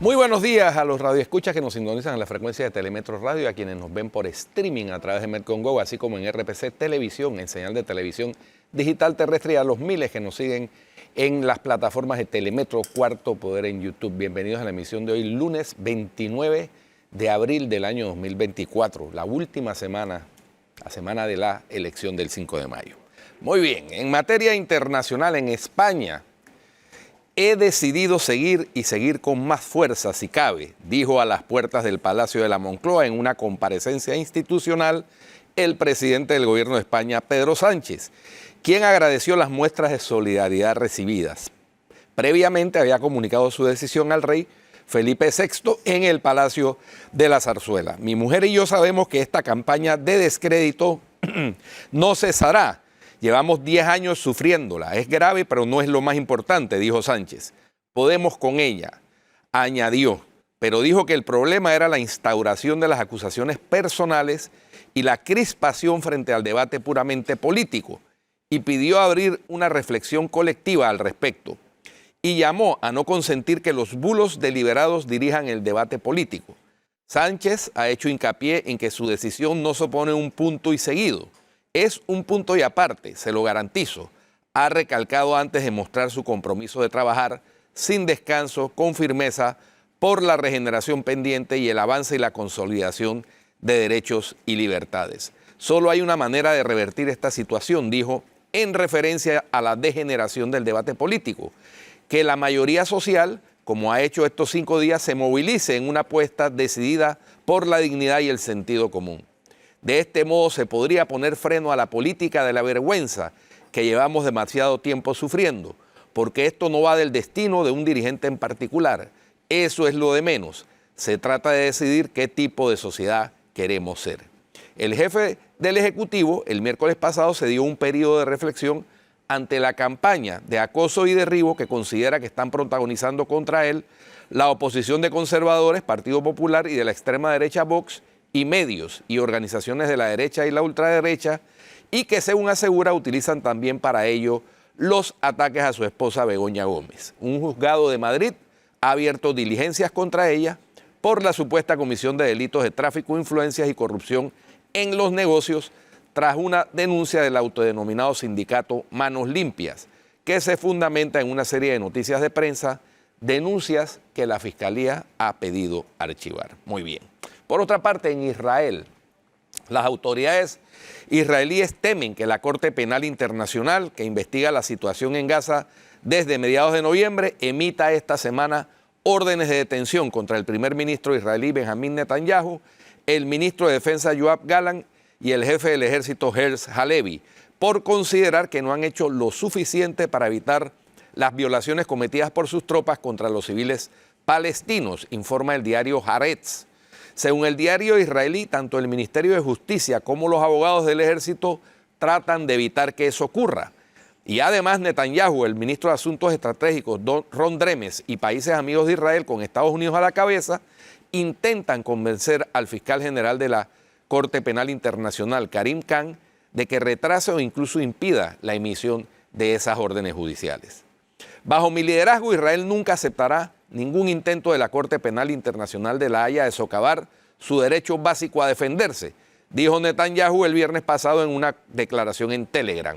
Muy buenos días a los radioescuchas que nos sintonizan en la frecuencia de Telemetro Radio, a quienes nos ven por streaming a través de Mercongo, así como en RPC Televisión, en señal de televisión digital terrestre, y a los miles que nos siguen en las plataformas de Telemetro Cuarto Poder en YouTube. Bienvenidos a la emisión de hoy, lunes 29 de abril del año 2024, la última semana, la semana de la elección del 5 de mayo. Muy bien, en materia internacional, en España, he decidido seguir con más fuerza si cabe, dijo a las puertas del Palacio de la Moncloa en una comparecencia institucional el presidente del gobierno de España, Pedro Sánchez, quien agradeció las muestras de solidaridad recibidas. Previamente había comunicado su decisión al rey Felipe VI en el Palacio de la Zarzuela. Mi mujer y yo sabemos que esta campaña de descrédito no cesará. Llevamos 10 años sufriéndola. Es grave, pero no es lo más importante, dijo Sánchez. Podemos con ella, añadió, pero dijo que el problema era la instauración de las acusaciones personales y la crispación frente al debate puramente político, y pidió abrir una reflexión colectiva al respecto, y llamó a no consentir que los bulos deliberados dirijan el debate político. Sánchez ha hecho hincapié en que su decisión no supone un punto y seguido. Es un punto y aparte, se lo garantizo. Ha recalcado antes de mostrar su compromiso de trabajar sin descanso, con firmeza, por la regeneración pendiente y el avance y la consolidación de derechos y libertades. Solo hay una manera de revertir esta situación, dijo, en referencia a la degeneración del debate político, que la mayoría social, como ha hecho estos 5 días, se movilice en una apuesta decidida por la dignidad y el sentido común. De este modo se podría poner freno a la política de la vergüenza que llevamos demasiado tiempo sufriendo, porque esto no va del destino de un dirigente en particular. Eso es lo de menos. Se trata de decidir qué tipo de sociedad queremos ser. El jefe del Ejecutivo el miércoles pasado se dio un periodo de reflexión ante la campaña de acoso y derribo que considera que están protagonizando contra él la oposición de conservadores, Partido Popular, y de la extrema derecha Vox, y medios y organizaciones de la derecha y la ultraderecha, y que, según asegura, utilizan también para ello los ataques a su esposa Begoña Gómez. Un juzgado de Madrid ha abierto diligencias contra ella por la supuesta comisión de delitos de tráfico, influencias y corrupción en los negocios, tras una denuncia del autodenominado sindicato Manos Limpias, que se fundamenta en una serie de noticias de prensa, denuncias que la Fiscalía ha pedido archivar. Muy bien. Por otra parte, en Israel, las autoridades israelíes temen que la Corte Penal Internacional, que investiga la situación en Gaza desde mediados de noviembre, emita esta semana órdenes de detención contra el primer ministro israelí Benjamín Netanyahu, el ministro de Defensa Yoav Gallant y el jefe del ejército Herz Halevi, por considerar que no han hecho lo suficiente para evitar las violaciones cometidas por sus tropas contra los civiles palestinos, informa el diario Haaretz. Según el diario israelí, tanto el Ministerio de Justicia como los abogados del ejército tratan de evitar que eso ocurra. Y además Netanyahu, el ministro de Asuntos Estratégicos, Ron Dremes, y países amigos de Israel, con Estados Unidos a la cabeza, intentan convencer al fiscal general de la Corte Penal Internacional, Karim Khan, de que retrase o incluso impida la emisión de esas órdenes judiciales. Bajo mi liderazgo, Israel nunca aceptará ningún intento de la Corte Penal Internacional de La Haya de socavar su derecho básico a defenderse, dijo Netanyahu el viernes pasado en una declaración en Telegram.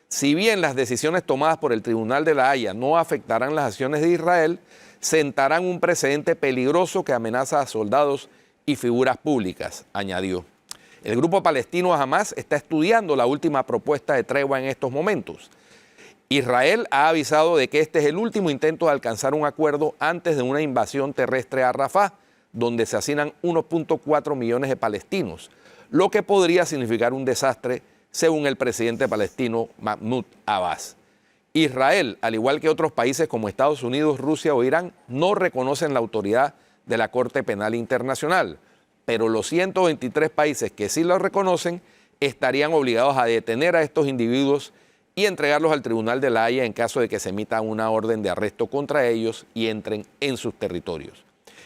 Si bien las decisiones tomadas por el Tribunal de La Haya no afectarán las acciones de Israel, sentarán un precedente peligroso que amenaza a soldados y figuras públicas, añadió. El grupo palestino Hamas está estudiando la última propuesta de tregua en estos momentos. Israel ha avisado de que este es el último intento de alcanzar un acuerdo antes de una invasión terrestre a Rafah, donde se hacinan 1.4 millones de palestinos, lo que podría significar un desastre, según el presidente palestino Mahmoud Abbas. Israel, al igual que otros países como Estados Unidos, Rusia o Irán, no reconocen la autoridad de la Corte Penal Internacional, pero los 123 países que sí lo reconocen estarían obligados a detener a estos individuos y entregarlos al Tribunal de La Haya en caso de que se emita una orden de arresto contra ellos y entren en sus territorios.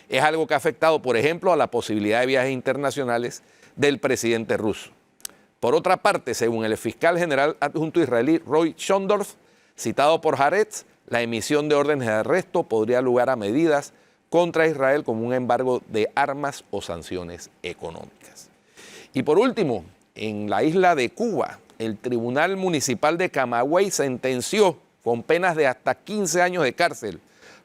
Es algo que ha afectado, por ejemplo, a la posibilidad de viajes internacionales del presidente ruso. Por otra parte, según el fiscal general adjunto israelí Roy Schondorf, citado por Haaretz, la emisión de órdenes de arresto podría dar lugar a medidas contra Israel como un embargo de armas o sanciones económicas. Y por último, en la isla de Cuba, el Tribunal Municipal de Camagüey sentenció con penas de hasta 15 años de cárcel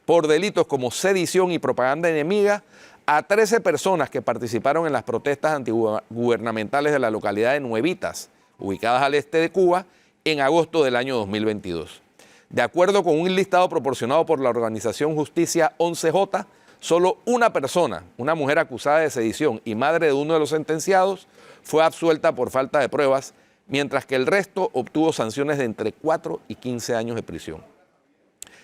por delitos como sedición y propaganda enemiga a 13 personas que participaron en las protestas antigubernamentales de la localidad de Nuevitas, ubicadas al este de Cuba, en agosto del año 2022. De acuerdo con un listado proporcionado por la organización Justicia 11J, solo una persona, una mujer acusada de sedición y madre de uno de los sentenciados, fue absuelta por falta de pruebas, mientras que el resto obtuvo sanciones de entre 4 y 15 años de prisión.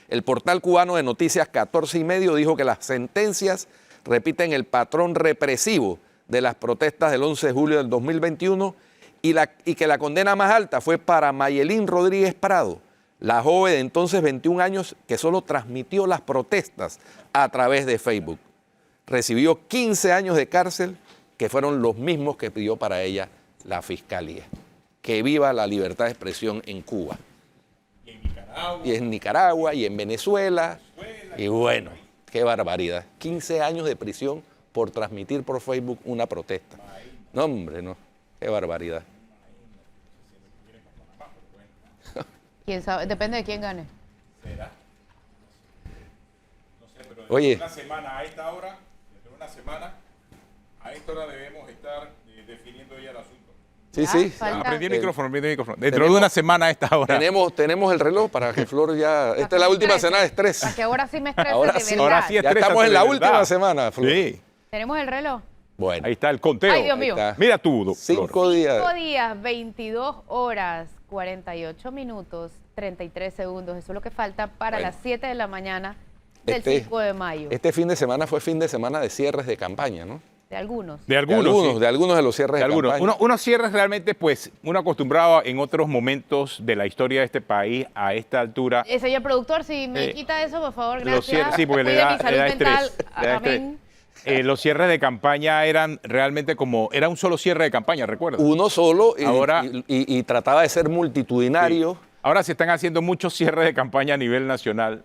El portal cubano de noticias 14 y medio dijo que las sentencias repiten el patrón represivo de las protestas del 11 de julio del 2021 y que la condena más alta fue para Mayelín Rodríguez Prado, la joven de entonces 21 años que solo transmitió las protestas a través de Facebook. Recibió 15 años de cárcel, que fueron los mismos que pidió para ella la Fiscalía. Que viva la libertad de expresión en Cuba. Y en Nicaragua, y en Venezuela. Y bueno, qué barbaridad. 15 años de prisión por transmitir por Facebook una protesta. No, hombre, no. Qué barbaridad. ¿Quién sabe? Depende de quién gane. ¿Será? No sé, pero Oye. una semana a esta hora, dentro de una semana, a esta hora debemos estar definiendo ya el asunto. Sí, Ya, sí. falta- Prendí el micrófono, prendí el micrófono. Dentro de una semana a esta hora. Tenemos el reloj para que Flor ya... Esta es la última semana de estrés. Para que ahora sí me estrese Ahora de sí. verdad. Ahora sí Ya estrésate, estamos en de la verdad. última semana, Flor. Sí. ¿Tenemos el reloj? Bueno, Ahí está el conteo. Ay, Dios mío. ahí está. Mira tú, Flor. 5 días. 5 días, 22 horas, 48 minutos, 33 segundos. Eso es lo que falta para Bueno. las 7 de la mañana del Este- 5 de mayo. Este fin de semana fue fin de semana de cierres de campaña, ¿no? De algunos. De algunos, sí. de algunos de los cierres De de algunos. campaña. Unos cierres realmente, pues, uno acostumbrado en otros momentos de la historia de este país a esta altura. Señor productor, si me Eh, quita eso, por favor, Los gracias. cierres, sí, porque le Cuide da, mi salud le da mental. estrés. Le da estrés. Amén. Los cierres de campaña eran realmente como, era un solo cierre de campaña, ¿recuerdas? Uno solo y, Ahora- y trataba de ser multitudinario. Sí. Ahora se están haciendo muchos cierres de campaña a nivel nacional.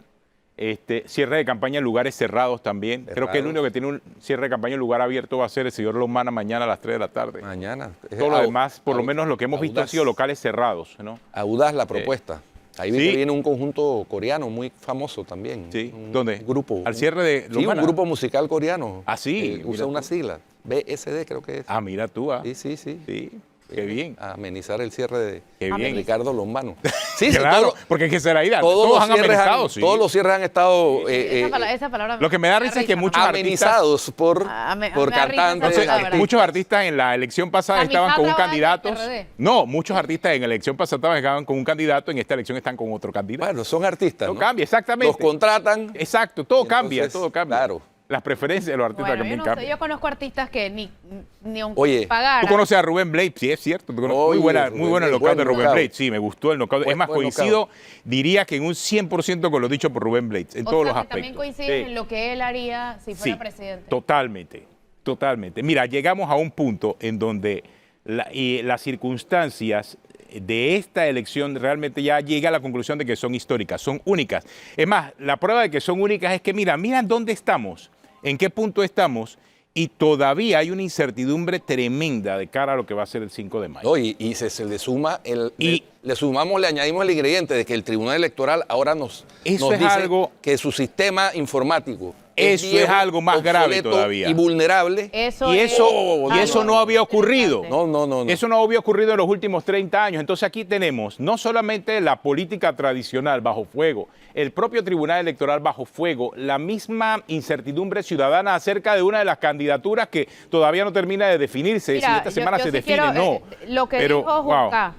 Cierre de campaña en lugares cerrados también. Creo que el único que tiene un cierre de campaña en lugar abierto va a ser el señor Lomana mañana a las 3 de la tarde. Mañana. Todo lo demás, por lo menos lo que hemos visto, ha audaz. sido locales cerrados, ¿no? Audaz la propuesta. Ahí vi Sí. que viene un conjunto coreano muy famoso también. Sí. Un ¿Dónde? grupo. Al cierre de Sí, un Lomana. grupo musical coreano. Ah, sí, Usa mira una tú. sigla. BSD creo que es. Ah, mira tú, Sí, sí, sí. Sí, qué bien. A amenizar el cierre de Qué bien. Ricardo Lombano. Sí, sí, Claro, todo- porque hay que ser ahí. todos Todos los han cierres amenizado, sí. todos los cierres han estado Esa palabra Lo que me da risa es que muchos amenizados por me da risa cantantes. esa Entonces, palabra. muchos artistas en la elección pasada Sammy estaban con un Fabra va candidato. del PRD. No, muchos artistas en la elección pasada estaban con un candidato, en esta elección están con otro candidato. Bueno, son artistas. No ¿no? cambia, exactamente. Los contratan. Exacto, todo Y entonces, cambia, todo cambia. claro. Las preferencias de los artistas Bueno, yo también no sé, cambian. yo conozco artistas que ni aunque Oye, pagaran. Tú conoces a Rubén Blades, sí, es cierto. Muy Oye, muy bueno Rubén el Blades, knockout de buen Rubén knockout. Blades, sí, me gustó el knockout. Buen- Es más, buen coincido, diría que en un 100% con lo dicho por Rubén Blades, en O todos sea, los que también aspectos. coinciden Sí. en lo que él haría si fuera Sí, presidente. totalmente, totalmente. Mira, llegamos a un punto en donde las circunstancias de esta elección realmente ya llega a la conclusión de que son históricas, son únicas. Es más, la prueba de que son únicas es que, mira dónde estamos, en qué punto estamos, y todavía hay una incertidumbre tremenda de cara a lo que va a ser el 5 de mayo. No, y se le suma Y- le añadimos el ingrediente de que el Tribunal Electoral ahora nos Eso es dice algo- que su sistema informático Eso es viejo, algo más grave obsoleto todavía. y vulnerable. Eso Y es eso no había ocurrido. interesante. No. Eso no había ocurrido en los últimos 30 años. Entonces aquí tenemos no solamente la política tradicional bajo fuego, el propio Tribunal Electoral bajo fuego, la misma incertidumbre ciudadana acerca de una de las candidaturas que todavía no termina de definirse. Mira, Si esta semana yo se sí define, quiero, no. lo que Pero, dijo wow. Juca,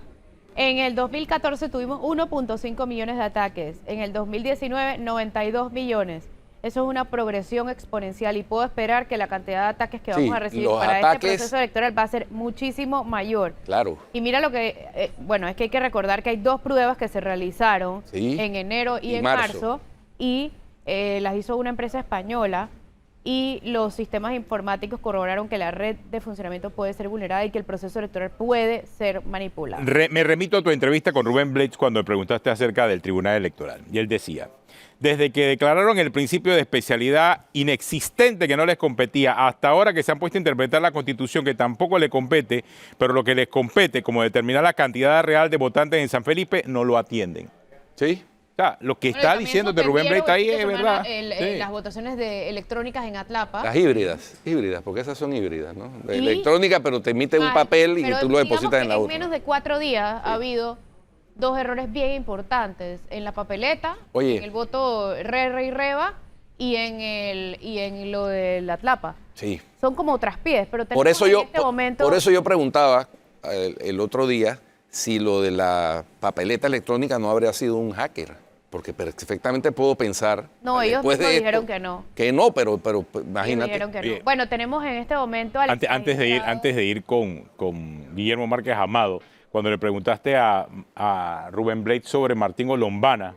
en el 2014 tuvimos 1.5 millones de ataques, en el 2019 92 millones. Eso es una progresión exponencial y puedo esperar que la cantidad de ataques que Sí, vamos a recibir los para ataques- este proceso electoral va a ser muchísimo mayor. Claro. Y mira lo que, bueno, es que hay que recordar que hay 2 pruebas que se realizaron Sí. en enero y Y en marzo. marzo y las hizo una empresa española y los sistemas informáticos corroboraron que la red de funcionamiento puede ser vulnerada y que el proceso electoral puede ser manipulado. Me remito a tu entrevista con Rubén Blades cuando le preguntaste acerca del Tribunal Electoral. Y él decía, desde que declararon el principio de especialidad inexistente que no les competía, hasta ahora que se han puesto a interpretar la Constitución que tampoco le compete, pero lo que les compete, como determinar la cantidad real de votantes en San Felipe, no lo atienden. ¿Sí? O sea, lo que está diciendo de Rubén Blades ahí es verdad. Sí. Las votaciones electrónicas en Atlapa. Las híbridas, porque esas son híbridas, ¿no? Electrónica, pero te emite un papel y tú lo depositas en la urna. En menos de 4 días ha habido 2 errores bien importantes en la papeleta, en el voto re y reba y en lo de la Atlapa. Sí. Son como traspiés, pero por eso yo preguntaba el otro día si lo de la papeleta electrónica no habría sido un hacker. Porque perfectamente puedo pensar. No, ellos dijeron que no. Que no, pero imagínate. Dijeron que no. Bueno, tenemos en este momento al antes de ir con Guillermo Márquez Amado, cuando le preguntaste a Rubén Blades sobre Martín Olombana,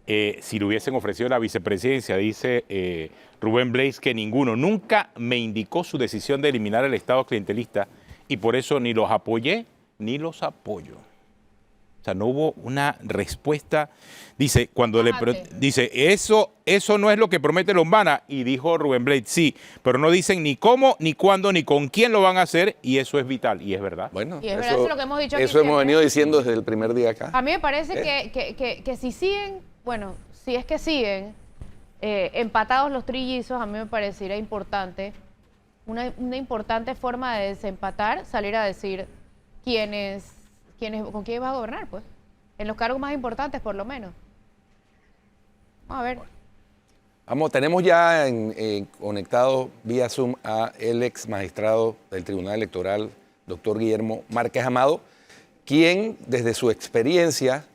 si le hubiesen ofrecido la vicepresidencia, dice Rubén Blades que ninguno nunca me indicó su decisión de eliminar el Estado clientelista y por eso ni los apoyé ni los apoyo. O sea, no hubo una respuesta. Dice, dice, eso no es lo que promete Lombana. Y dijo Rubén Blades, sí, pero no dicen ni cómo, ni cuándo, ni con quién lo van a hacer, y eso es vital, y es verdad. Bueno, y es verdad, eso es lo que hemos dicho aquí eso hemos venido diciendo desde el primer día acá. A mí me parece que si siguen, bueno, si es que siguen empatados los trillizos, a mí me parecería importante, una importante forma de desempatar, salir a decir con quién vas a gobernar, pues. En los cargos más importantes, por lo menos. Vamos a ver. Vamos, tenemos ya conectado vía Zoom a el ex magistrado del Tribunal Electoral, doctor Guillermo Márquez Amado, quien desde su experiencia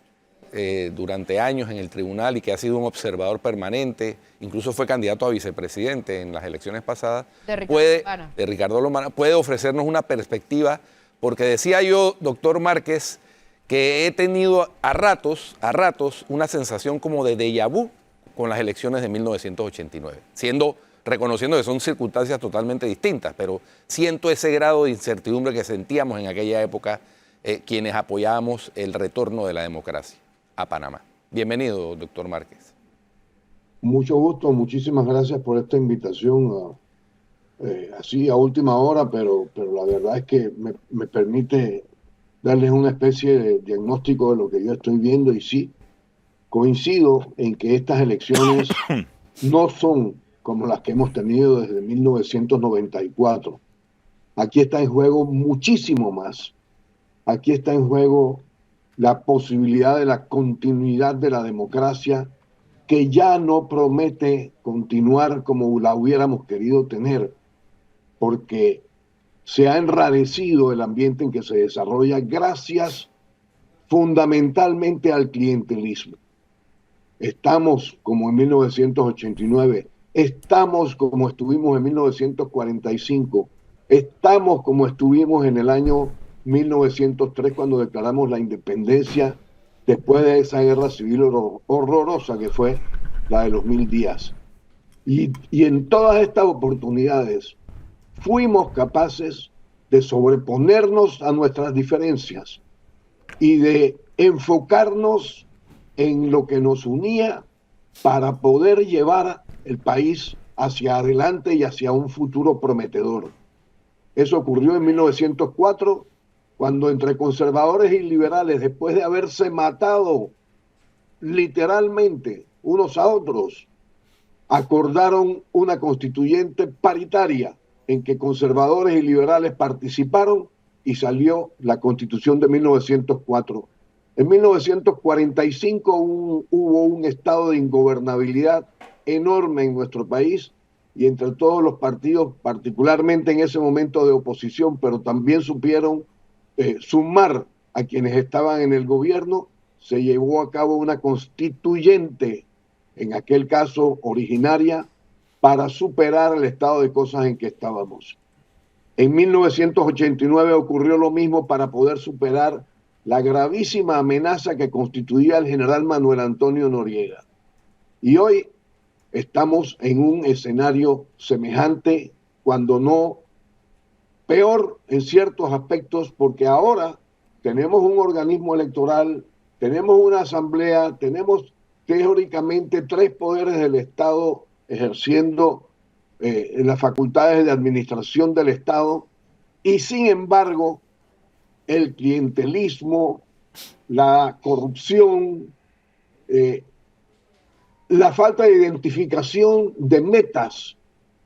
durante años en el tribunal y que ha sido un observador permanente, incluso fue candidato a vicepresidente en las elecciones pasadas, de Ricardo Lombana, puede ofrecernos una perspectiva. Porque decía yo, doctor Márquez, que he tenido a ratos una sensación como de déjà vu con las elecciones de 1989, reconociendo que son circunstancias totalmente distintas, pero siento ese grado de incertidumbre que sentíamos en aquella época quienes apoyábamos el retorno de la democracia a Panamá. Bienvenido, doctor Márquez. Mucho gusto, muchísimas gracias por esta invitación así a última hora, pero la verdad es que me permite darles una especie de diagnóstico de lo que yo estoy viendo y sí, coincido en que estas elecciones no son como las que hemos tenido desde 1994. Aquí está en juego muchísimo más. Aquí está en juego la posibilidad de la continuidad de la democracia que ya no promete continuar como la hubiéramos querido tener, porque se ha enrarecido el ambiente en que se desarrolla gracias fundamentalmente al clientelismo. Estamos como en 1989, estamos como estuvimos en 1945, estamos como estuvimos en el año 1903 cuando declaramos la independencia después de esa guerra civil horrorosa que fue la de los 1000 días. Y en todas estas oportunidades fuimos capaces de sobreponernos a nuestras diferencias y de enfocarnos en lo que nos unía para poder llevar el país hacia adelante y hacia un futuro prometedor. Eso ocurrió en 1904, cuando entre conservadores y liberales, después de haberse matado literalmente unos a otros, acordaron una constituyente paritaria en que conservadores y liberales participaron y salió la Constitución de 1904. En 1945 hubo un estado de ingobernabilidad enorme en nuestro país y entre todos los partidos, particularmente en ese momento de oposición, pero también supieron sumar a quienes estaban en el gobierno, se llevó a cabo una constituyente, en aquel caso originaria, para superar el estado de cosas en que estábamos. En 1989 ocurrió lo mismo para poder superar la gravísima amenaza que constituía el general Manuel Antonio Noriega. Y hoy estamos en un escenario semejante, cuando no peor en ciertos aspectos, porque ahora tenemos un organismo electoral, tenemos una asamblea, tenemos teóricamente 3 poderes del Estado ejerciendo las facultades de administración del Estado, y sin embargo el clientelismo, la corrupción, la falta de identificación de metas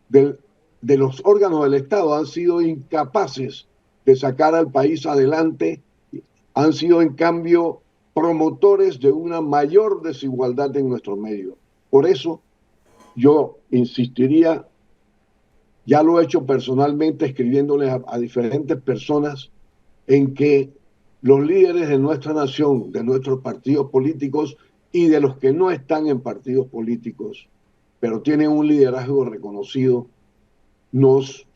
de los órganos del Estado han sido incapaces de sacar al país adelante, han sido en cambio promotores de una mayor desigualdad en nuestro medio. Por eso yo insistiría, ya lo he hecho personalmente escribiéndoles a diferentes personas, en que los líderes de nuestra nación, de nuestros partidos políticos y de los que no están en partidos políticos, pero tienen un liderazgo reconocido, nos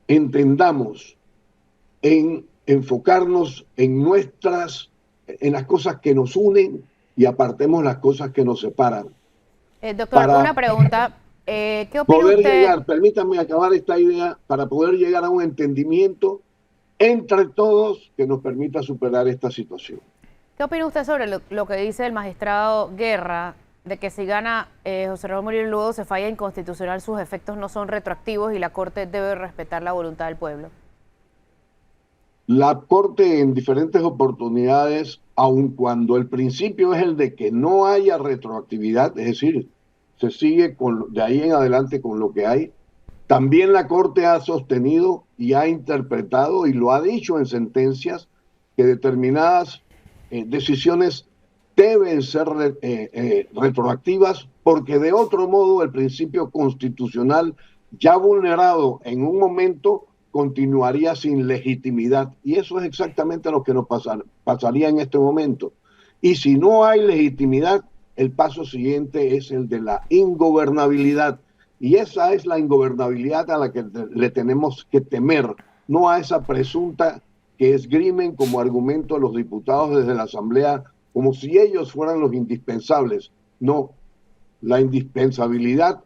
entendamos en enfocarnos en las cosas que nos unen y apartemos las cosas que nos separan. Doctor, una pregunta. ¿Qué opina Poder usted? llegar, permítanme acabar esta idea, para poder llegar a un entendimiento entre todos que nos permita superar esta situación. ¿Qué opina usted sobre lo que dice el magistrado Guerra, de que si gana José Raúl Muriel Lugo se falla inconstitucional, sus efectos no son retroactivos y la Corte debe respetar la voluntad del pueblo? La Corte en diferentes oportunidades, aun cuando el principio es el de que no haya retroactividad, es decir, se sigue de ahí en adelante con lo que hay, también la Corte ha sostenido y ha interpretado y lo ha dicho en sentencias que determinadas decisiones deben ser retroactivas, porque de otro modo el principio constitucional ya vulnerado en un momento continuaría sin legitimidad, y eso es exactamente lo que nos pasaría en este momento. Y si no hay legitimidad, el paso siguiente es el de la ingobernabilidad, y esa es la ingobernabilidad a la que le tenemos que temer, no a esa presunta que esgrimen como argumento a los diputados desde la Asamblea, como si ellos fueran los indispensables. No, la indispensabilidad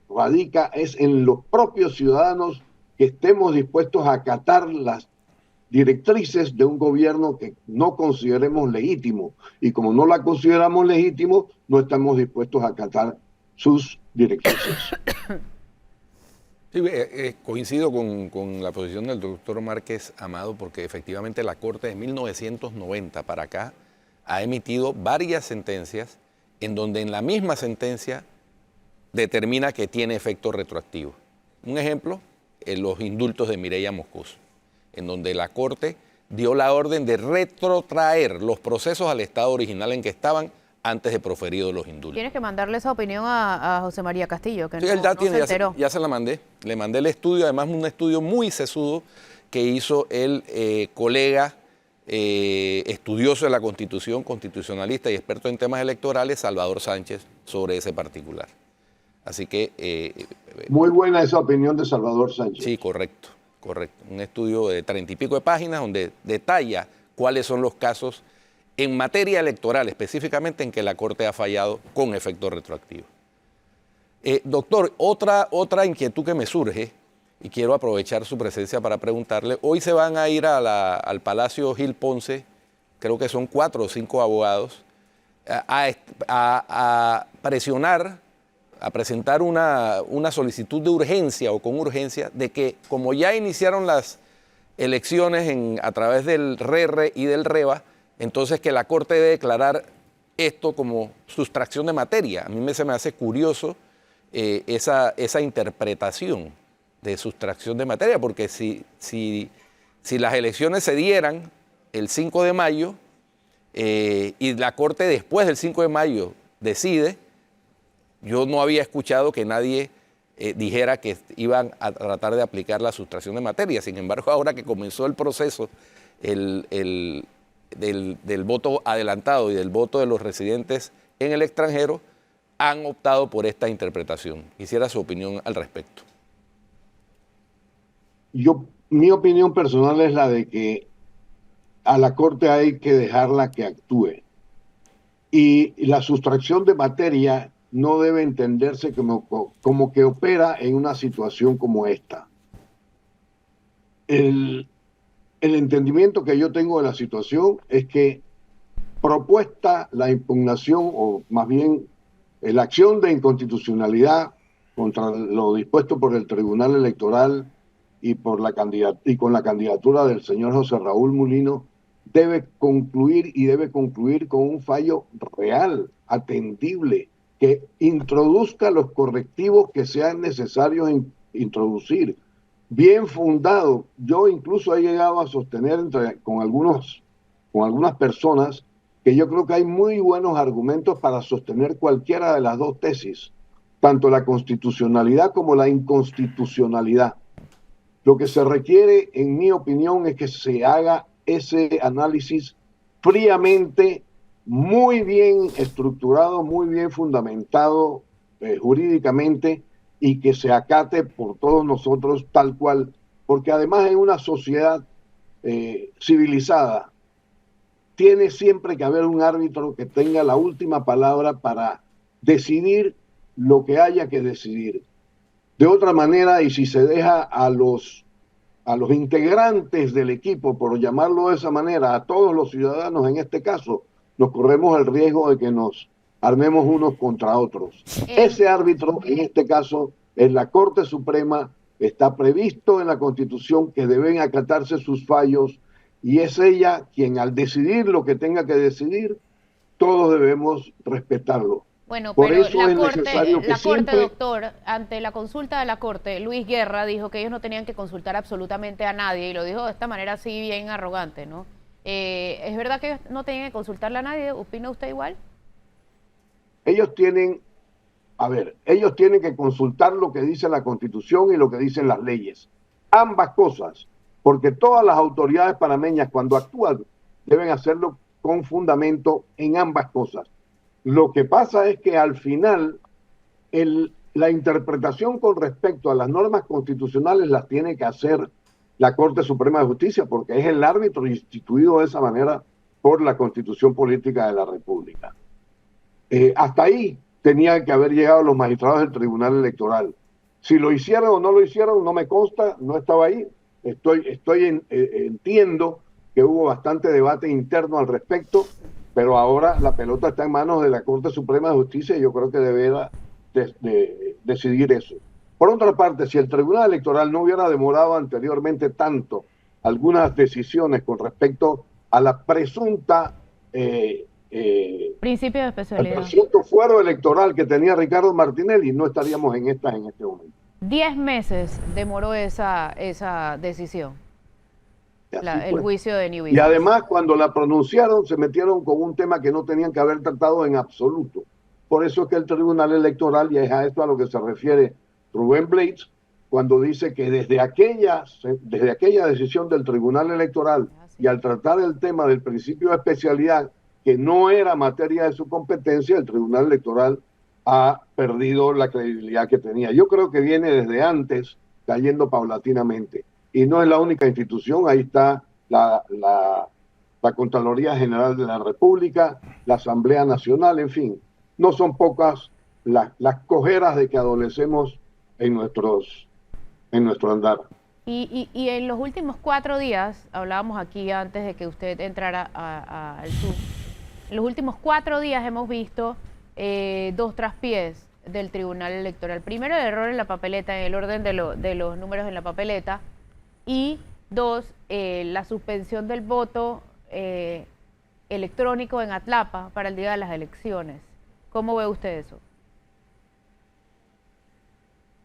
radica es en los propios ciudadanos, que estemos dispuestos a acatar las directrices de un gobierno que no consideremos legítimo, y como no la consideramos legítimo, no estamos dispuestos a acatar sus directrices. Sí, coincido con la posición del doctor Márquez Amado, porque efectivamente la Corte de 1990 para acá ha emitido varias sentencias en donde en la misma sentencia determina que tiene efecto retroactivo. Un ejemplo, los indultos de Mireya Moscoso, en donde la Corte dio la orden de retrotraer los procesos al estado original en que estaban antes de proferidos los indultos. Tienes que mandarle esa opinión a José María Castillo, que sí, no, él ya no tiene, se enteró. ya se la mandé. Le mandé el estudio, además un estudio muy sesudo que hizo el colega estudioso de la Constitución, constitucionalista y experto en temas electorales, Salvador Sánchez, sobre ese particular. Así que... muy buena esa opinión de Salvador Sánchez. Sí, correcto, correcto. Un estudio de 30 y pico de páginas donde detalla cuáles son los casos en materia electoral, específicamente en que la Corte ha fallado con efecto retroactivo. Doctor, otra inquietud que me surge, y quiero aprovechar su presencia para preguntarle, hoy se van a ir al Palacio Gil Ponce, creo que son 4 o 5 abogados, a presionar, a presentar una solicitud de urgencia o con urgencia de que, como ya iniciaron las elecciones a través del RERRE y del REVA, entonces que la Corte debe declarar esto como sustracción de materia. A mí se me hace curioso esa interpretación de sustracción de materia, porque si las elecciones se dieran el 5 de mayo y la Corte después del 5 de mayo decide, yo no había escuchado que nadie dijera que iban a tratar de aplicar la sustracción de materia. Sin embargo, ahora que comenzó el proceso del voto adelantado y del voto de los residentes en el extranjero, han optado por esta interpretación. Quisiera su opinión al respecto. Mi opinión personal es la de que a la Corte hay que dejarla que actúe. Y la sustracción de materia no debe entenderse como que opera en una situación como esta. El entendimiento que yo tengo de la situación es que propuesta la impugnación, o más bien la acción de inconstitucionalidad contra lo dispuesto por el Tribunal Electoral y con la candidatura del señor José Raúl Mulino, debe concluir con un fallo real, atendible, que introduzca los correctivos que sean necesarios introducir, bien fundado. Yo incluso he llegado a sostener con algunas personas que yo creo que hay muy buenos argumentos para sostener cualquiera de las dos tesis, tanto la constitucionalidad como la inconstitucionalidad. Lo que se requiere, en mi opinión, es que se haga ese análisis fríamente, muy bien estructurado, muy bien fundamentado jurídicamente, y que se acate por todos nosotros tal cual, porque además en una sociedad civilizada tiene siempre que haber un árbitro que tenga la última palabra para decidir lo que haya que decidir. De otra manera, y si se deja a los integrantes del equipo, por llamarlo de esa manera, a todos los ciudadanos en este caso, nos corremos el riesgo de que nos armemos unos contra otros. Ese árbitro, en este caso, en la Corte Suprema, está previsto en la Constitución que deben acatarse sus fallos, y es ella quien, al decidir lo que tenga que decidir, todos debemos respetarlo. Bueno, Por pero eso la es Corte, necesario que la Corte, siempre... doctor, ante la consulta de la Corte, Luis Guerra dijo que ellos no tenían que consultar absolutamente a nadie, y lo dijo de esta manera así bien arrogante, ¿no? ¿Es verdad que ellos no tenían que consultarle a nadie? ¿Opina usted igual? Ellos tienen que consultar lo que dice la Constitución y lo que dicen las leyes. Ambas cosas, porque todas las autoridades panameñas, cuando actúan, deben hacerlo con fundamento en ambas cosas. Lo que pasa es que al final la interpretación con respecto a las normas constitucionales las tiene que hacer la Corte Suprema de Justicia, porque es el árbitro instituido de esa manera por la Constitución Política de la República. Hasta ahí tenían que haber llegado los magistrados del Tribunal Electoral. Si lo hicieron o no lo hicieron, no me consta, no estaba ahí. Entiendo que hubo bastante debate interno al respecto, pero ahora la pelota está en manos de la Corte Suprema de Justicia y yo creo que deberá decidir eso. Por otra parte, si el Tribunal Electoral no hubiera demorado anteriormente tanto algunas decisiones con respecto a la presunta Principio de especialidad. el presunto fuero electoral que tenía Ricardo Martinelli, no estaríamos en este momento. 10 meses demoró esa decisión, el juicio de New Business. Y además, cuando la pronunciaron, se metieron con un tema que no tenían que haber tratado en absoluto. Por eso es que el Tribunal Electoral, y es a esto a lo que se refiere Rubén Blades, cuando dice que desde aquella decisión del Tribunal Electoral y al tratar el tema del principio de especialidad, que no era materia de su competencia, el Tribunal Electoral ha perdido la credibilidad que tenía. Yo creo que viene desde antes, cayendo paulatinamente. Y no es la única institución, ahí está la Contraloría General de la República, la Asamblea Nacional, en fin. No son pocas las cojeras de que adolecemos en nuestro andar. Y en los últimos 4 días, hablábamos aquí antes de que usted entrara al Zoom, en los últimos 4 días hemos visto 2 traspiés del Tribunal Electoral. Primero, el error en la papeleta, en el orden de los números en la papeleta, y 2, la suspensión del voto electrónico en Atlapa para el día de las elecciones. ¿Cómo ve usted eso?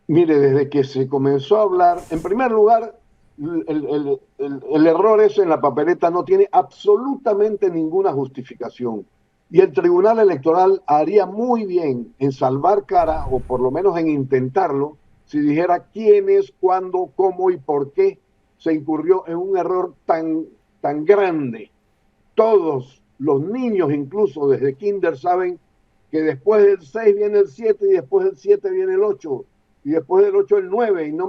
Mire, desde que se comenzó a hablar, en primer lugar, el error ese en la papeleta no tiene absolutamente ninguna justificación. Y el Tribunal Electoral haría muy bien en salvar cara, o por lo menos en intentarlo, si dijera quién es, cuándo, cómo y por qué se incurrió en un error tan grande. Todos los niños, incluso desde kinder, saben que después del 6 viene el 7 y después del 7 viene el 8 y después del 8 el 9 y no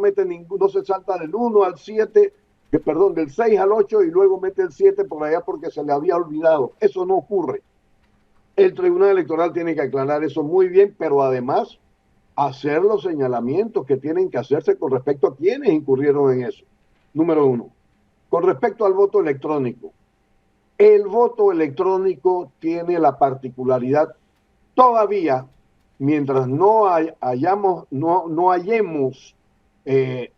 se salta del 1 al 7, del 6 al 8 y luego mete el 7 por allá porque se le había olvidado. Eso no ocurre. El Tribunal Electoral tiene que aclarar eso muy bien, pero además hacer los señalamientos que tienen que hacerse con respecto a quienes incurrieron en eso. Número uno. Con respecto al voto electrónico. El voto electrónico tiene la particularidad todavía, mientras no hallemos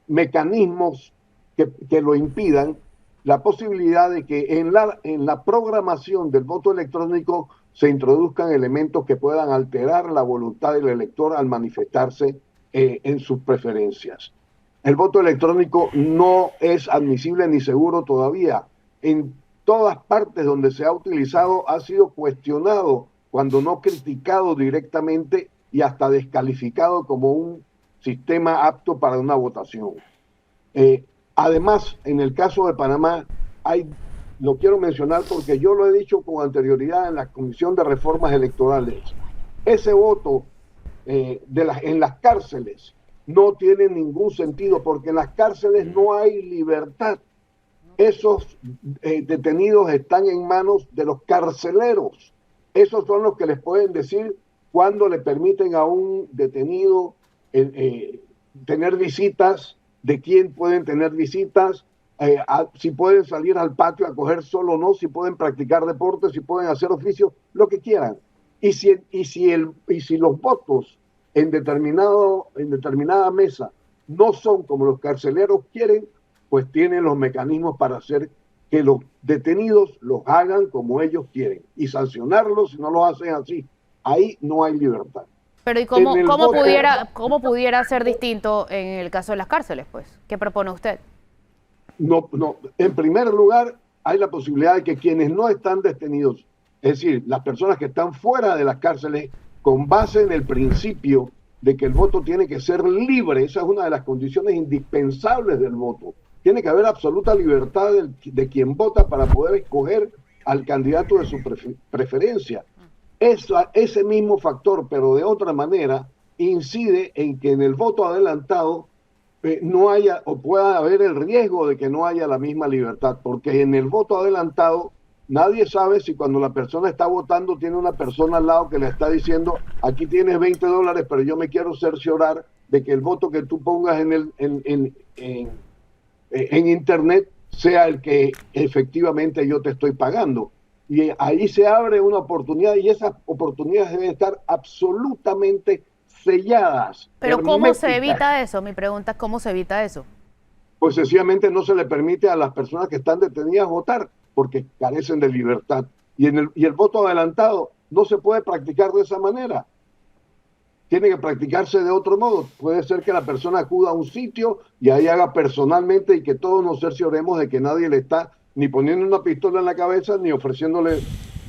mecanismos que lo impidan, la posibilidad de que en la programación del voto electrónico se introduzcan elementos que puedan alterar la voluntad del elector al manifestarse en sus preferencias. El voto electrónico no es admisible ni seguro todavía. En todas partes donde se ha utilizado ha sido cuestionado, cuando no criticado directamente y hasta descalificado como un sistema apto para una votación. Además, en el caso de Panamá, lo quiero mencionar porque yo lo he dicho con anterioridad en la Comisión de Reformas Electorales. Ese voto en las cárceles no tiene ningún sentido, porque en las cárceles no hay libertad. Esos detenidos están en manos de los carceleros. Esos son los que les pueden decir cuándo le permiten a un detenido tener visitas, de quién pueden tener visitas, si pueden salir al patio a coger sol o no, si pueden practicar deporte, si pueden hacer oficio, lo que quieran. Y si los votos en determinada mesa no son como los carceleros quieren, pues tienen los mecanismos para hacer que los detenidos los hagan como ellos quieren y sancionarlos si no lo hacen así. Ahí no hay libertad. Pero ¿y cómo pudiera ser distinto en el caso de las cárceles, pues? ¿Qué propone usted? No. En primer lugar, hay la posibilidad de que quienes no están detenidos, es decir, las personas que están fuera de las cárceles, con base en el principio de que el voto tiene que ser libre, esa es una de las condiciones indispensables del voto. Tiene que haber absoluta libertad de quien vota para poder escoger al candidato de su preferencia. Ese mismo factor, pero de otra manera, incide en que en el voto adelantado no haya o pueda haber el riesgo de que no haya la misma libertad, porque en el voto adelantado nadie sabe si cuando la persona está votando tiene una persona al lado que le está diciendo: aquí tienes $20, pero yo me quiero cerciorar de que el voto que tú pongas en internet sea el que efectivamente yo te estoy pagando. Y ahí se abre una oportunidad, y esas oportunidades deben estar absolutamente selladas. Pero ¿cómo se evita eso? Mi pregunta es: ¿cómo se evita eso? Pues sencillamente no se le permite a las personas que están detenidas votar, porque carecen de libertad. Y el voto adelantado no se puede practicar de esa manera. Tiene que practicarse de otro modo. Puede ser que la persona acuda a un sitio y ahí haga personalmente, y que todos nos cercioremos de que nadie le está ni poniendo una pistola en la cabeza, ni ofreciéndole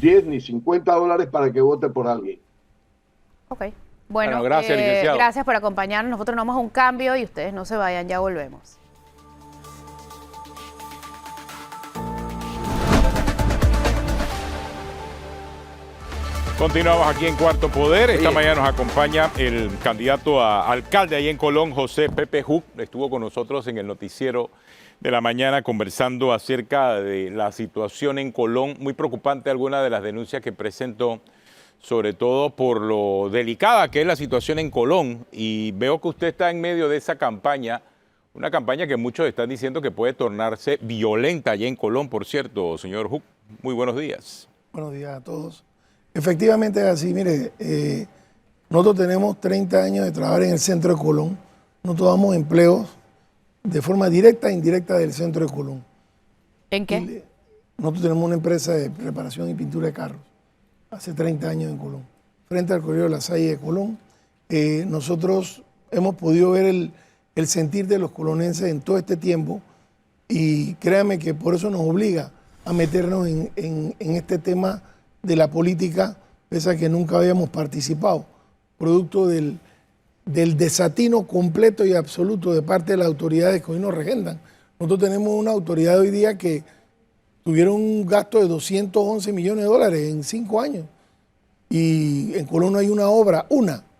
10 ni $50 para que vote por alguien. Ok. Bueno, gracias, licenciado. Gracias por acompañarnos. Nosotros nos vamos a un cambio y ustedes no se vayan, ya volvemos. Continuamos aquí en Cuarto Poder. Esta mañana nos acompaña el candidato a alcalde ahí en Colón, José Pepe Hug. Estuvo con nosotros en el noticiero de la mañana conversando acerca de la situación en Colón. Muy preocupante algunas de las denuncias que presentó, sobre todo por lo delicada que es la situación en Colón. Y veo que usted está en medio de esa campaña, una campaña que muchos están diciendo que puede tornarse violenta allá en Colón, por cierto, señor Hug. Muy buenos días. Buenos días a todos. Efectivamente es así. Mire, nosotros tenemos 30 años de trabajar en el centro de Colón. Nosotros damos empleos de forma directa e indirecta del centro de Colón. ¿En qué? Nosotros tenemos una empresa de reparación y pintura de carros hace 30 años en Colón, frente al Colegio de la Salle de Colón. Nosotros hemos podido ver el sentir de los colonenses en todo este tiempo, y créanme que por eso nos obliga a meternos en este tema de la política, pese a que nunca habíamos participado, producto del desatino completo y absoluto de parte de las autoridades que hoy nos regentan. Nosotros tenemos una autoridad hoy día que tuvieron un gasto de $211 millones en 5 años. Y en Colón no hay una obra,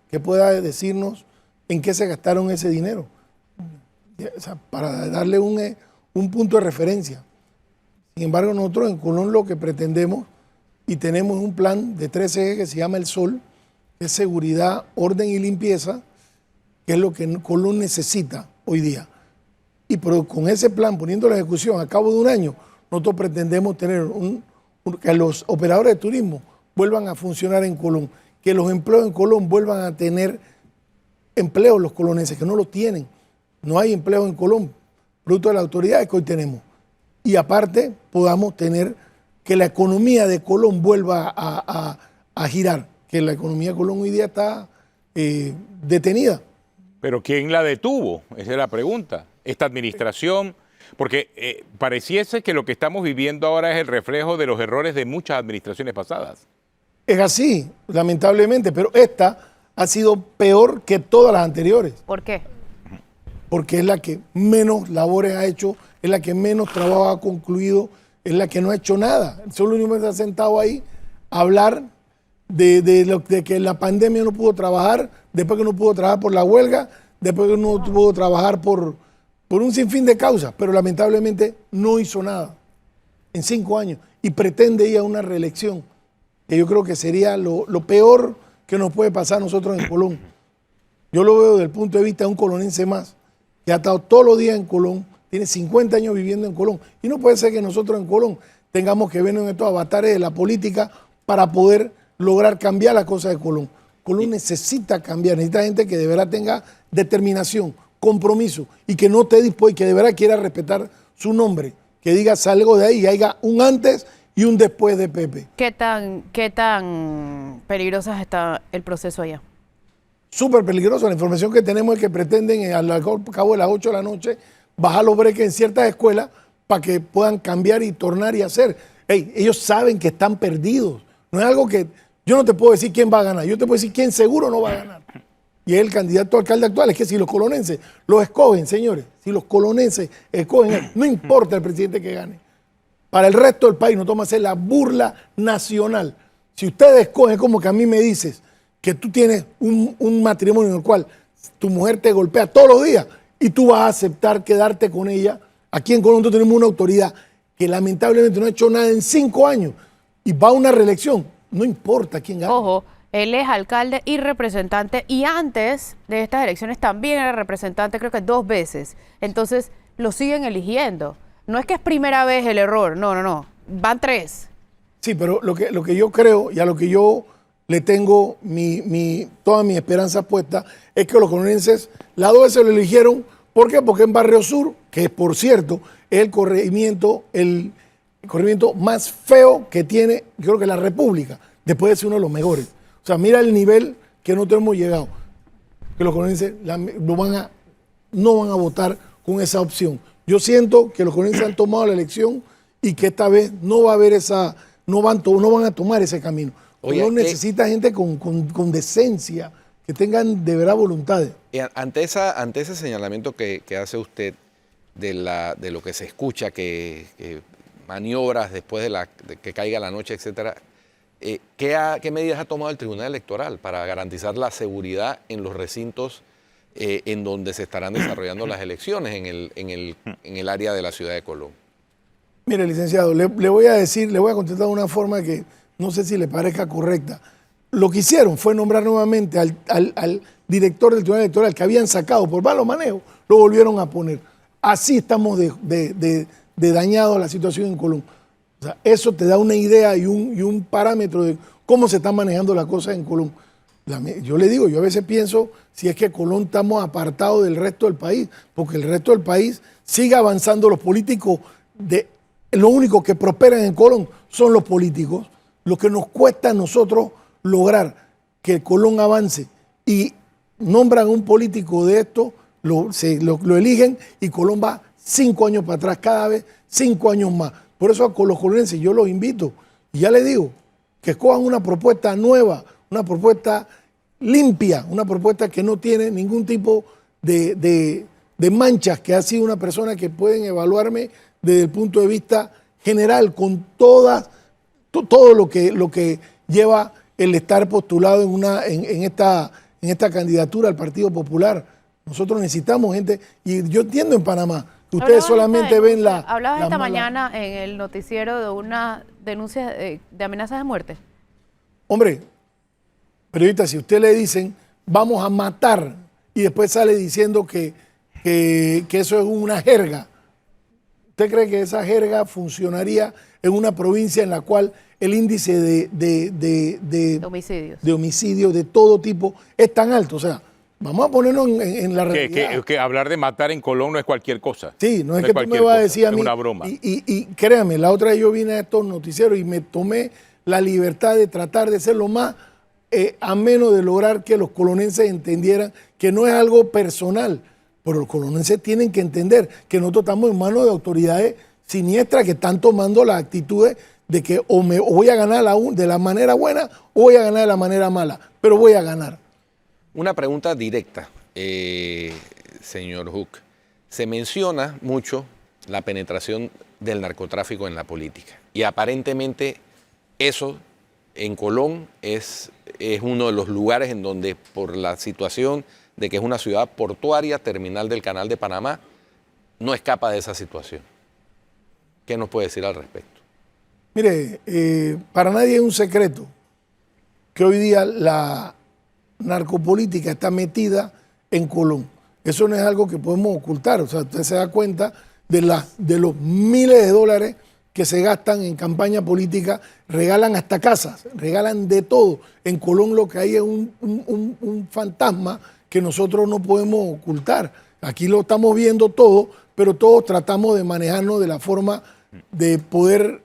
que pueda decirnos en qué se gastaron ese dinero. O sea, para darle un punto de referencia. Sin embargo, nosotros en Colón lo que pretendemos y tenemos un plan de 3 ejes que se llama El Sol, que es seguridad, orden y limpieza, que es lo que Colón necesita hoy día. Y pero con ese plan, poniendo la ejecución a cabo de un año, nosotros pretendemos tener que los operadores de turismo vuelvan a funcionar en Colón, que los empleos en Colón vuelvan a tener empleo los colonenses, que no lo tienen. No hay empleo en Colón, producto de las autoridades que hoy tenemos. Y aparte podamos tener que la economía de Colón vuelva a girar, que la economía de Colón hoy día está detenida. Pero ¿quién la detuvo? Esa es la pregunta. Esta administración, porque pareciese que lo que estamos viviendo ahora es el reflejo de los errores de muchas administraciones pasadas. Es así, lamentablemente, pero esta ha sido peor que todas las anteriores. ¿Por qué? Porque es la que menos labores ha hecho, es la que menos trabajo ha concluido, es la que no ha hecho nada. Solo único se ha sentado ahí a hablar de que la pandemia no pudo trabajar, después que no pudo trabajar por la huelga, después que no pudo trabajar por un sinfín de causas, pero lamentablemente no hizo nada en 5 años y pretende ir a una reelección, que yo creo que sería lo peor que nos puede pasar a nosotros en Colón. Yo lo veo desde el punto de vista de un colonense más, que ha estado todos los días en Colón, tiene 50 años viviendo en Colón, y no puede ser que nosotros en Colón tengamos que vernos en estos avatares de la política para poder lograr cambiar las cosas de Colón. Colón necesita cambiar, necesita gente que de verdad tenga determinación, compromiso, y que no esté dispuesto, y que de verdad quiera respetar su nombre, que diga salgo de ahí y haya un antes y un después de Pepe. ¿Qué tan peligrosas está el proceso allá? Súper peligroso. La información que tenemos es que pretenden al cabo de las 8 de la noche bajar los breques en ciertas escuelas para que puedan cambiar y tornar y hacer. Hey, ellos saben que están perdidos. No es algo que yo no te puedo decir quién va a ganar. Yo te puedo decir quién seguro no va a ganar. Y es el candidato a alcalde actual. Es que si los colonenses los escogen, señores, si los colonenses escogen, no importa el presidente que gane. Para el resto del país no toma ser la burla nacional. Si ustedes escogen, como que a mí me dices que tú tienes un matrimonio en el cual tu mujer te golpea todos los días y tú vas a aceptar quedarte con ella. Aquí en Colombia tenemos una autoridad que lamentablemente no ha hecho nada en 5 años y va a una reelección. No importa quién gane. Ojo, él es alcalde y representante y antes de estas elecciones también era representante, creo que 2 veces. Entonces lo siguen eligiendo. No es que es primera vez el error, no. Van 3. Sí, pero lo que yo creo y a lo que yo le tengo toda mi esperanza puesta es que los colonenses, las 2 veces lo eligieron. ¿Por qué? Porque en Barrio Sur, que por cierto es el corregimiento más feo que tiene, yo creo que la República, después de ser uno de los mejores. O sea, mira el nivel que nosotros hemos llegado, que los colonenses no van a votar con esa opción. Yo siento que los colonenses han tomado la elección y que esta vez no va a haber no van a tomar ese camino. Colón necesita gente con decencia, que tengan de verdad voluntades. Ante ese señalamiento que hace usted de lo que se escucha, que maniobras después de que caiga la noche, etcétera, ¿qué medidas ha tomado el Tribunal Electoral para garantizar la seguridad en los recintos en donde se estarán desarrollando las elecciones en el área de la ciudad de Colón? Mire, licenciado, le voy a contestar de una forma que no sé si le parezca correcta. Lo que hicieron fue nombrar nuevamente al director del Tribunal Electoral que habían sacado por malos manejos, lo volvieron a poner. Así estamos de dañado la situación en Colón. O sea, eso te da una idea y un parámetro de cómo se están manejando las cosas en Colón. Yo le digo, yo a veces pienso si es que Colón estamos apartados del resto del país, porque el resto del país sigue avanzando. Los políticos, lo único que prosperan en Colón son los políticos. Lo que nos cuesta a nosotros lograr que Colón avance y nombran un político de esto, lo eligen y Colón va 5 años para atrás, cada vez 5 años más. Por eso con los colonenses yo los invito y ya les digo que escojan una propuesta nueva, una propuesta limpia, una propuesta que no tiene ningún tipo de manchas, que ha sido una persona que pueden evaluarme desde el punto de vista general con todo lo que lleva el estar postulado en esta candidatura al Partido Popular. Nosotros necesitamos gente, y yo entiendo en Panamá Ustedes solamente ven la... Hablabas la esta mala- mañana en el noticiero de una denuncia de amenazas de muerte. Hombre, periodista, si usted le dicen, vamos a matar, y después sale diciendo que eso es una jerga, ¿usted cree que esa jerga funcionaría en una provincia en la cual el índice De homicidios. de homicidios de todo tipo es tan alto? O sea, vamos a ponernos en la realidad. Que hablar de matar en Colón no es cualquier cosa. Sí, no es que tú me cualquier vas a cosa, decir a mí. Es una broma. Y créame, la otra vez yo vine a estos noticieros y me tomé la libertad de tratar de ser lo más ameno, de lograr que los colonenses entendieran que no es algo personal, pero los colonenses tienen que entender que nosotros estamos en manos de autoridades siniestras que están tomando las actitudes de que o voy a ganar de la manera buena o voy a ganar de la manera mala, pero voy a ganar. Una pregunta directa, señor Hook. Se menciona mucho la penetración del narcotráfico en la política y aparentemente eso en Colón es uno de los lugares en donde por la situación de que es una ciudad portuaria, terminal del Canal de Panamá, no escapa de esa situación. ¿Qué nos puede decir al respecto? Mire, para nadie es un secreto que hoy día la narcopolítica está metida en Colón. Eso no es algo que podemos ocultar. O sea, usted se da cuenta de los miles de dólares que se gastan en campaña política, regalan hasta casas, regalan de todo. En Colón lo que hay es un fantasma que nosotros no podemos ocultar. Aquí lo estamos viendo todo, pero todos tratamos de manejarnos de la forma de poder,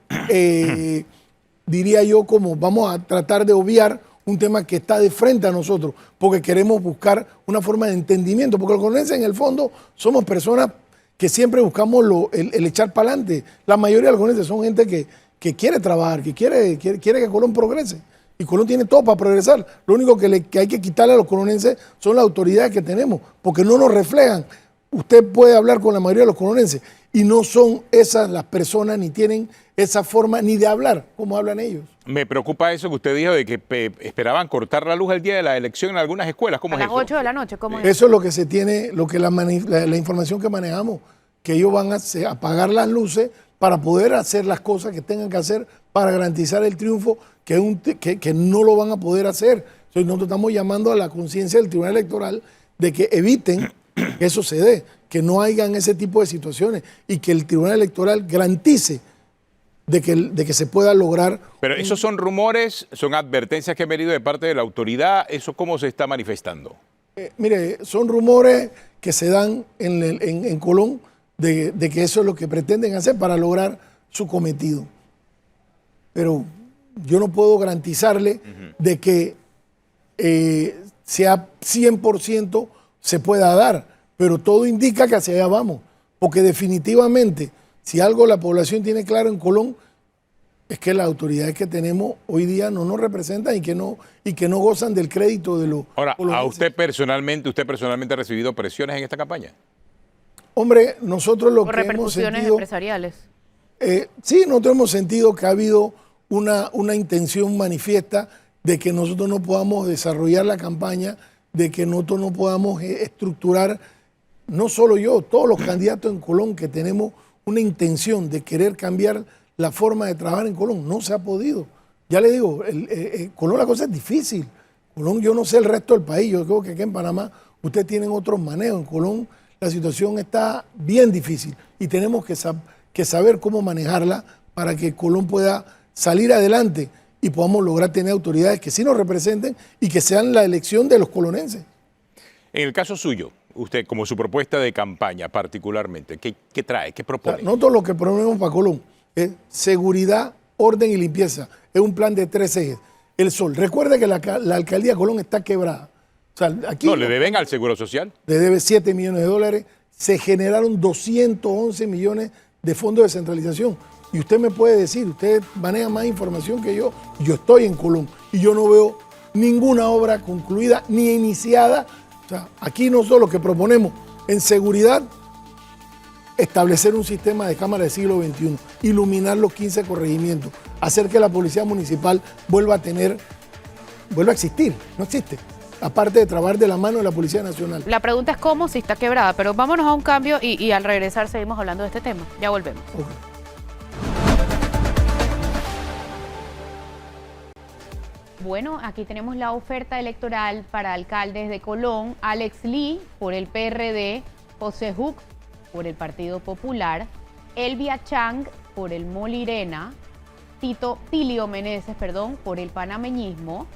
diría yo, como vamos a tratar de obviar un tema que está de frente a nosotros, porque queremos buscar una forma de entendimiento, porque los colonenses en el fondo somos personas que siempre buscamos el echar para adelante. La mayoría de los colonenses son gente que quiere trabajar, que quiere que Colón progrese. Y Colón tiene todo para progresar. Lo único que hay que quitarle a los colonenses son las autoridades que tenemos, porque no nos reflejan. Usted puede hablar con la mayoría de los colonenses y no son esas las personas, ni tienen esa forma ni de hablar como hablan ellos. Me preocupa eso que usted dijo de que esperaban cortar la luz el día de la elección en algunas escuelas. ¿Cómo A es las eso? 8 de la noche, ¿cómo es? Eso es lo que se tiene, lo que la información que manejamos, que ellos van a apagar las luces para poder hacer las cosas que tengan que hacer para garantizar el triunfo, que no lo van a poder hacer. Entonces nosotros estamos llamando a la conciencia del Tribunal Electoral de que eviten que eso se dé, que no hayan ese tipo de situaciones y que el Tribunal Electoral garantice de que se pueda lograr. Pero esos son rumores, son advertencias que han venido de parte de la autoridad. ¿Eso cómo se está manifestando? Mire, son rumores que se dan en Colón de que eso es lo que pretenden hacer para lograr su cometido. Pero yo no puedo garantizarle de que sea 100% se pueda dar, pero todo indica que hacia allá vamos, porque definitivamente, si algo la población tiene claro en Colón, es que las autoridades que tenemos hoy día no nos representan y que no gozan del crédito de los Ahora, colonenses. ¿a usted personalmente ha recibido presiones en esta campaña? Hombre, nosotros lo Por que hemos repercusiones sentido... empresariales. Sí, nosotros hemos sentido que ha habido una intención manifiesta de que nosotros no podamos desarrollar la campaña, de que nosotros no podamos estructurar, no solo yo, todos los candidatos en Colón que tenemos una intención de querer cambiar la forma de trabajar en Colón. No se ha podido. Ya le digo, Colón la cosa es difícil. Colón, yo no sé el resto del país, yo creo que aquí en Panamá ustedes tienen otros manejos. En Colón la situación está bien difícil y tenemos que saber cómo manejarla para que Colón pueda salir adelante y podamos lograr tener autoridades que sí nos representen y que sean la elección de los colonenses. En el caso suyo, usted como su propuesta de campaña particularmente, ¿qué trae? ¿Qué propone? Nosotros lo que proponemos para Colón es seguridad, orden y limpieza. Es un plan de 3 ejes. El sol. Recuerde que la alcaldía de Colón está quebrada. O sea, aquí No, ¿le deben al Seguro Social? le debe 7 millones de dólares. Se generaron 211 millones de fondos de descentralización. Y usted me puede decir, usted maneja más información que yo. Yo estoy en Colón y yo no veo ninguna obra concluida ni iniciada. O sea, aquí nosotros lo que proponemos en seguridad, establecer un sistema de cámaras del siglo XXI, iluminar los 15 corregimientos, hacer que la policía municipal vuelva a existir. No existe. aparte de trabajar de la mano de la Policía Nacional. La pregunta es cómo, si está quebrada, pero vámonos a un cambio y al regresar seguimos hablando de este tema. Ya volvemos. Ok. Bueno, aquí tenemos la oferta electoral para alcaldes de Colón: Alex Lee por el PRD, José Huck por el Partido Popular, Elvia Chang por el Molirena, Tilio Meneses, por el panameñismo.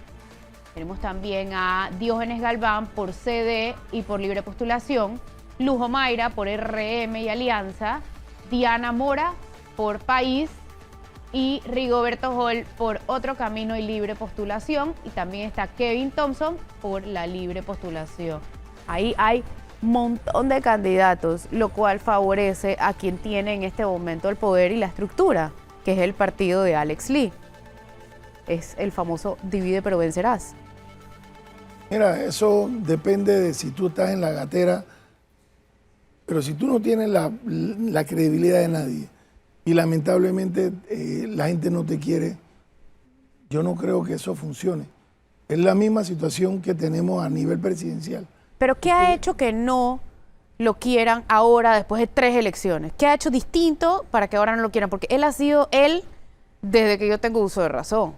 Tenemos también a Diógenes Galván por CD y por libre postulación, Lujo Mayra por RM y Alianza, Diana Mora por País y Rigoberto Hall por Otro Camino y libre postulación. Y también está Kevin Thompson por la libre postulación. Ahí hay un montón de candidatos, lo cual favorece a quien tiene en este momento el poder y la estructura, que es el partido de Alex Lee. Es el famoso divide pero vencerás. Mira, eso depende de si tú estás en la gatera, pero si tú no tienes la credibilidad de nadie y lamentablemente la gente no te quiere, yo no creo que eso funcione. Es la misma situación que tenemos a nivel presidencial. Pero ¿qué ha hecho que no lo quieran ahora después de 3 elecciones? ¿Qué ha hecho distinto para que ahora no lo quieran? Porque él ha sido él desde que yo tengo uso de razón.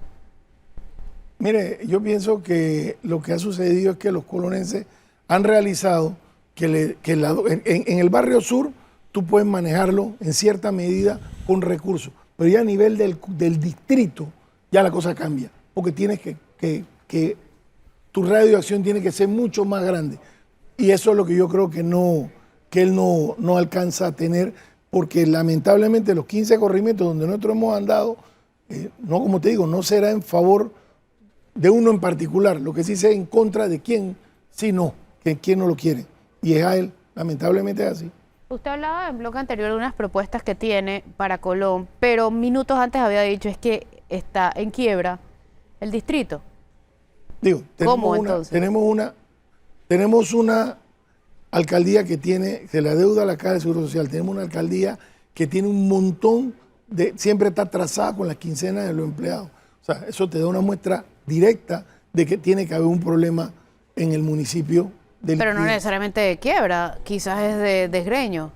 Mire, yo pienso que lo que ha sucedido es que los colonenses han realizado que en el barrio sur tú puedes manejarlo en cierta medida con recursos, pero ya a nivel del distrito ya la cosa cambia, porque tienes que tu radio de acción tiene que ser mucho más grande. Y eso es lo que yo creo que él no alcanza a tener, porque lamentablemente los 15 corregimientos donde nosotros hemos andado, no, como te digo, no será en favor de uno en particular, lo que sí sea en contra de quién sí no, que quién no lo quiere. Y es a él, lamentablemente es así. Usted hablaba en bloque anterior de unas propuestas que tiene para Colón, pero minutos antes había dicho es que está en quiebra el distrito. Digo, ¿Cómo entonces? Tenemos una alcaldía que la deuda a la Caja de Seguro Social. Tenemos una alcaldía que tiene un montón siempre está atrasada con las quincenas de los empleados. O sea, eso te da una muestra directa de que tiene que haber un problema en el municipio. Pero no necesariamente de quiebra, quizás es de desgreño.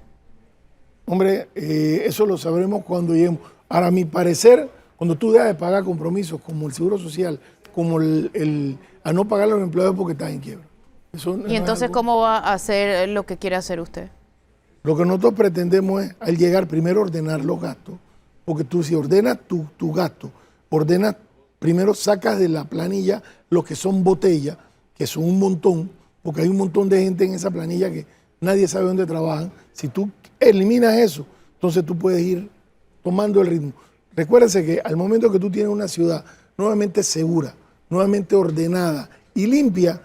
Hombre, eso lo sabremos cuando lleguemos. Ahora, a mi parecer, cuando tú dejas de pagar compromisos como el Seguro Social, como a no pagar a los empleados porque estás en quiebra. Eso ¿Y entonces cómo va a hacer lo que quiere hacer usted? Lo que nosotros pretendemos es, al llegar, primero ordenar los gastos. Porque tú, si ordenas tu gasto, primero sacas de la planilla lo que son botellas, que son un montón, porque hay un montón de gente en esa planilla que nadie sabe dónde trabajan. Si tú eliminas eso, entonces tú puedes ir tomando el ritmo. Recuérdense que al momento que tú tienes una ciudad nuevamente segura, nuevamente ordenada y limpia,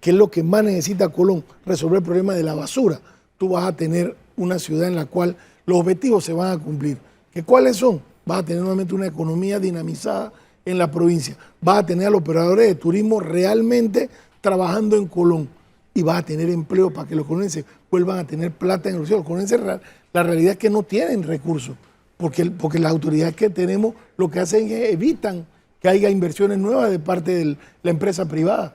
que es lo que más necesita Colón, resolver el problema de la basura, tú vas a tener una ciudad en la cual los objetivos se van a cumplir. ¿Que cuáles son? Vas a tener nuevamente una economía dinamizada en la provincia. Vas a tener a los operadores de turismo realmente trabajando en Colón y vas a tener empleo para que los colonenses vuelvan a tener plata en el bolsillo. Los colonenses, la realidad es que no tienen recursos, porque las autoridades que tenemos lo que hacen es evitan que haya inversiones nuevas de parte de la empresa privada.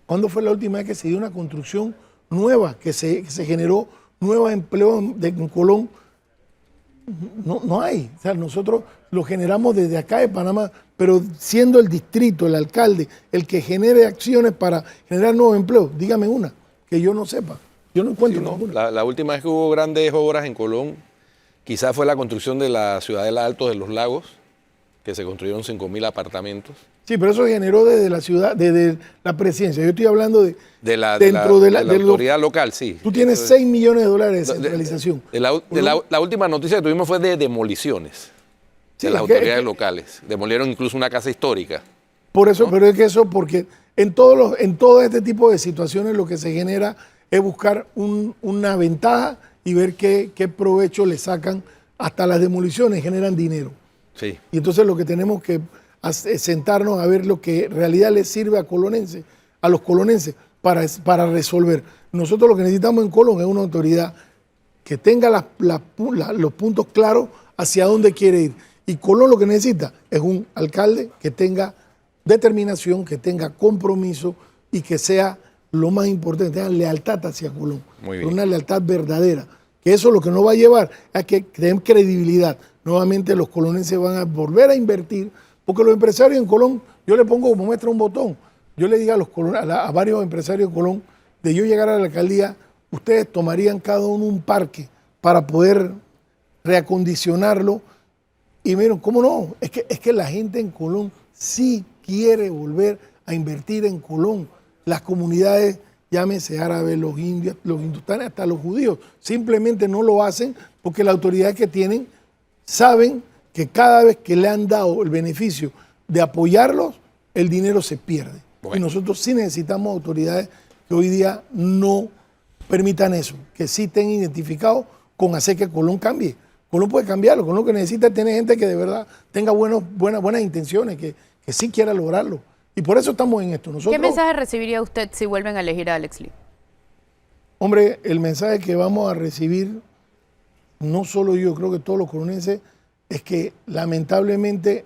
¿Cuándo fue la última vez que se dio una construcción nueva, que se generó nuevos empleos en Colón? No hay. O sea, nosotros lo generamos desde acá de Panamá, pero siendo el distrito, el alcalde, el que genere acciones para generar nuevos empleos, dígame una, que yo no sepa. Yo no encuentro ninguna. La última vez que hubo grandes obras en Colón, quizás fue la construcción de la Ciudadela Altos de los Lagos, que se construyeron 5.000 apartamentos. Sí, pero eso generó desde la ciudad, desde la presidencia. Yo estoy hablando de la autoridad local, sí. Tú tienes 6 millones de dólares de centralización. La última noticia que tuvimos fue de demoliciones de las autoridades locales. Demolieron incluso una casa histórica. Por eso, ¿no? Pero es que eso, porque en todo este tipo de situaciones lo que se genera es buscar una ventaja y ver qué provecho le sacan. Hasta las demoliciones generan dinero. Sí. Y entonces lo que tenemos que sentarnos a ver lo que en realidad les sirve a los colonenses para resolver. Nosotros lo que necesitamos en Colón es una autoridad que tenga los puntos claros hacia dónde quiere ir. Y Colón lo que necesita es un alcalde que tenga determinación, que tenga compromiso, y que sea lo más importante, tengan lealtad hacia Colón, Muy bien. una lealtad verdadera, que eso es lo que nos va a llevar a que den credibilidad. Nuevamente los colonenses van a volver a invertir, porque los empresarios en Colón, yo le pongo como muestra un botón, yo le digo a varios empresarios de Colón, de yo llegar a la alcaldía, ustedes tomarían cada uno un parque para poder reacondicionarlo. Y miren, ¿cómo no? Es que la gente en Colón sí quiere volver a invertir en Colón. Las comunidades, llámese árabes, los indios, los hindustanes, hasta los judíos, simplemente no lo hacen porque las autoridades que tienen saben que cada vez que le han dado el beneficio de apoyarlos, el dinero se pierde. Bueno. Y nosotros sí necesitamos autoridades que hoy día no permitan eso, que sí estén identificados con hacer que Colón cambie. Colón puede cambiarlo, Colón lo que necesita es tener gente que de verdad tenga buenas intenciones, que sí quiera lograrlo. Y por eso estamos en esto. Nosotros, ¿Qué mensaje recibiría usted si vuelven a elegir a Alex Lee? hombre, el mensaje que vamos a recibir, no solo yo, creo que todos los colonenses, es que lamentablemente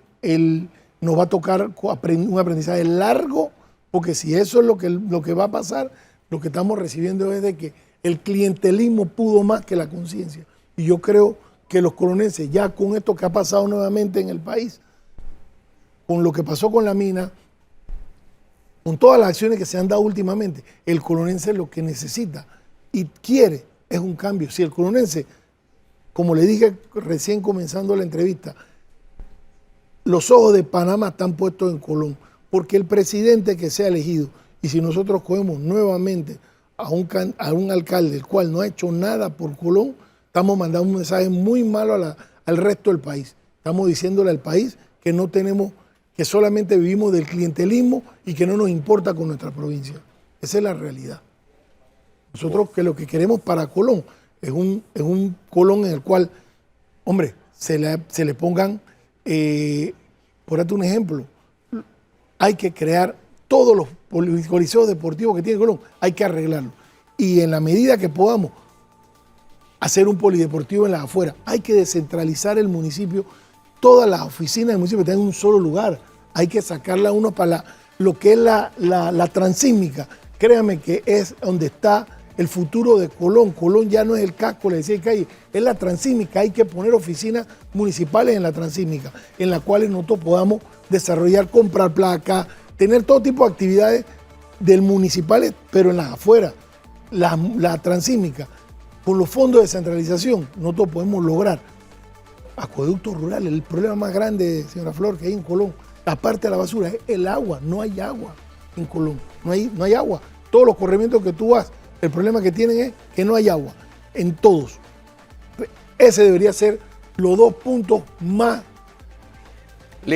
nos va a tocar un aprendizaje largo, porque si eso es lo que va a pasar, lo que estamos recibiendo es de que el clientelismo pudo más que la conciencia. Y yo creo que los colonenses, ya con esto que ha pasado nuevamente en el país, con lo que pasó con la mina, con todas las acciones que se han dado últimamente, el colonense lo que necesita y quiere es un cambio. Si el colonense, como le dije recién comenzando la entrevista, los ojos de Panamá están puestos en Colón, porque el presidente que sea elegido, y si nosotros cogemos nuevamente a un alcalde el cual no ha hecho nada por Colón, estamos mandando un mensaje muy malo al resto del país. Estamos diciéndole al país que no tenemos, que solamente vivimos del clientelismo y que no nos importa con nuestra provincia. Esa es la realidad. Nosotros que lo que queremos para Colón es un Colón en el cual, hombre, se le pongan, por darte un ejemplo, hay que crear todos los coliseos deportivos que tiene Colón, hay que arreglarlo. Y en la medida que podamos hacer un polideportivo en las afueras, hay que descentralizar el municipio, todas las oficinas del municipio están en un solo lugar, hay que sacarla uno para lo que es la transísmica. Créame que es donde está el futuro de Colón. Colón ya no es el casco, le decía calle, es la transísmica. Hay que poner oficinas municipales en la transísmica, en las cuales nosotros podamos desarrollar, comprar placas, tener todo tipo de actividades del municipales, pero en las afueras. La transísmica, con los fondos de descentralización, nosotros podemos lograr acueductos rurales. El problema más grande, señora Flor, que hay en Colón, la parte de la basura, es el agua. No hay agua en Colón, no hay agua. Todos los corrimientos que tú vas, el problema que tienen es que no hay agua, en todos. Ese debería ser los dos puntos más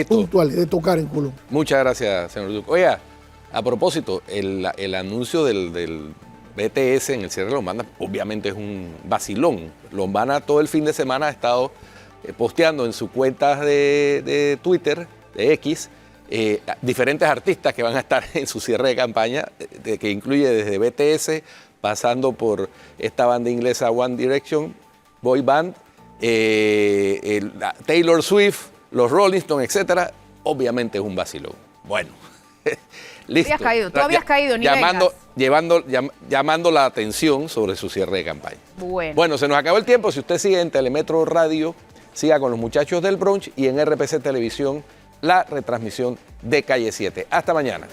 puntuales de tocar en Colón. Muchas gracias, señor Duque. Oiga, a propósito, el anuncio del BTS en el cierre de Lombana, obviamente es un vacilón. Lombana todo el fin de semana ha estado posteando en sus cuentas de Twitter, de X, diferentes artistas que van a estar en su cierre de campaña, que incluye desde BTS, pasando por esta banda inglesa One Direction, Boy Band, Taylor Swift, los Rolling Stones, etcétera. Obviamente es un vacilón. Bueno, listo. Tú habías caído, ni llamando la atención sobre su cierre de campaña. Bueno, Se nos acabó el tiempo. Si usted sigue en Telemetro Radio, siga con los muchachos del brunch y en RPC Televisión, la retransmisión de Calle 7. Hasta mañana.